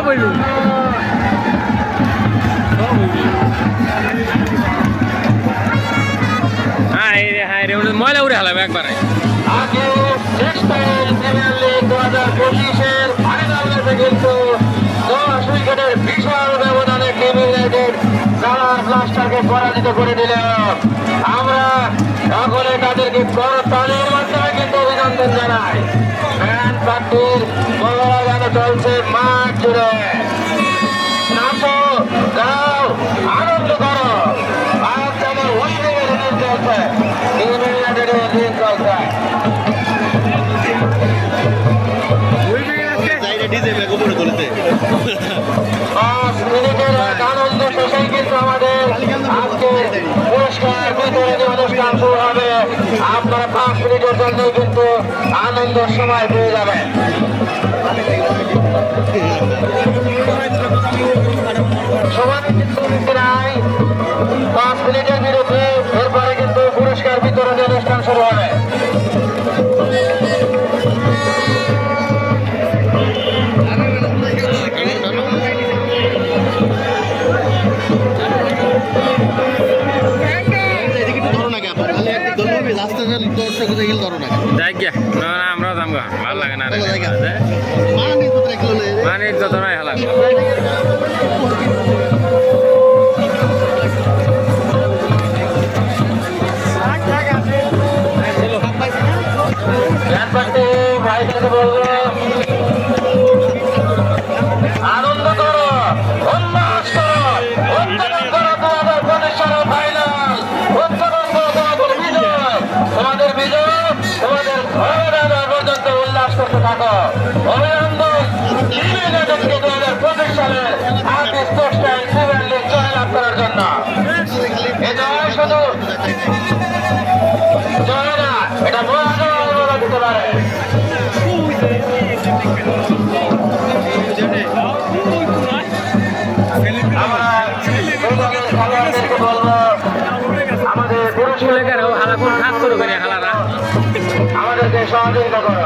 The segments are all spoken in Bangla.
হইলো হাই রে ময়লা উড়ে হালাম একবারে আগে টেক্সটাইল প্রিমিয়ার লিগ 2025-এর ফাইনাল ম্যাচে কিন্তু 10 উইকেটের বিশাল ব্যবধানে টিম ইউনাইটেড কালার ব্লাস্টারকে পরাজিত করে দিল। আমরা সকলে তাদেরকে করতালির মাধ্যমে কিন্তু অভিনন্দন জানাই। ব্যান্ড পার্টির বলা যেন চলছে মাঠ জুড়ে। নাচো, গাও, আনন্দ করো। আজ যেমন অন্যদের দিন চলছে, টিম ইউনাইটেডের দিন চলছে। আনন্দ শেষে কিন্তু আমাদের আজকে পুরস্কার বিতরণী অনুষ্ঠান শুরু হবে। আপনারা 5 মিনিটের জন্য কিন্তু আনন্দের সময় পেয়ে যাবেন। সময় কিন্তু প্রায় 5 মিনিটের বিরুদ্ধে, এরপরে কিন্তু পুরস্কার বিতরণী অনুষ্ঠান শুরু হবে। আমরাও যাম গা, ভালো লাগে না মানে যত নাই হালা ভাইকে বলবো আনন্দ করো, উল্লাস করো, উত্তোলন করো তোমাদের প্রতিষ্ঠানের ফাইনাল, উত্তোলন করো তোমাদের বিজয়, তোমাদের বিজয় তোমাদের ঘরে যাওয়া পর্যন্ত উল্লাস করতে থাকো। অভিনন্দন প্রতিষ্ঠানের আর্টিস্ট টেক্সটাইল প্রিমিয়ার লিগ জয় লাভ করার জন্য। এ জয় শুধু জয় না, এটা বড় দিতে পারে। আমাদেরকে সহযোগিতা করো।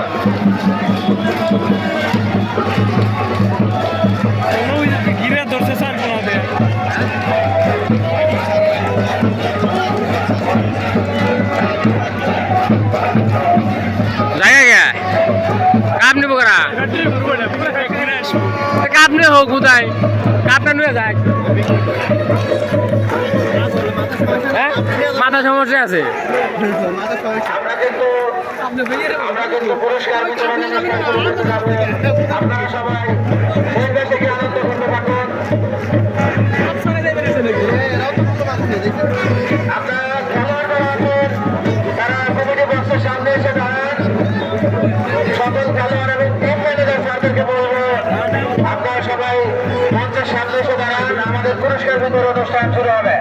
গিরে ধরছে স্যার জায়গা গে কাপ নেবো করা কাপ নিয়ে হোক কোথায় কাপটা নিয়ে যাক হ্যাঁ মাথা সমস্যা আছে আমরা কিন্তু পুরস্কার বিতরণী অনুষ্ঠান শুরু করতে যাবো। আপনারা সবাই সেই থেকে আনন্দ করতে থাকুন। আপনারা খেলোয়াড়রা আছেন, তারা কমিটি বক্সের সামনে এসে দাঁড়ান। সকল খেলোয়াড় এবং টিম ম্যানেজার স্যারদেরকে বলবো আপনারা সবাই মঞ্চের সামনে এসে দাঁড়ান। আমাদের পুরস্কার বিতরণ অনুষ্ঠান শুরু হবে।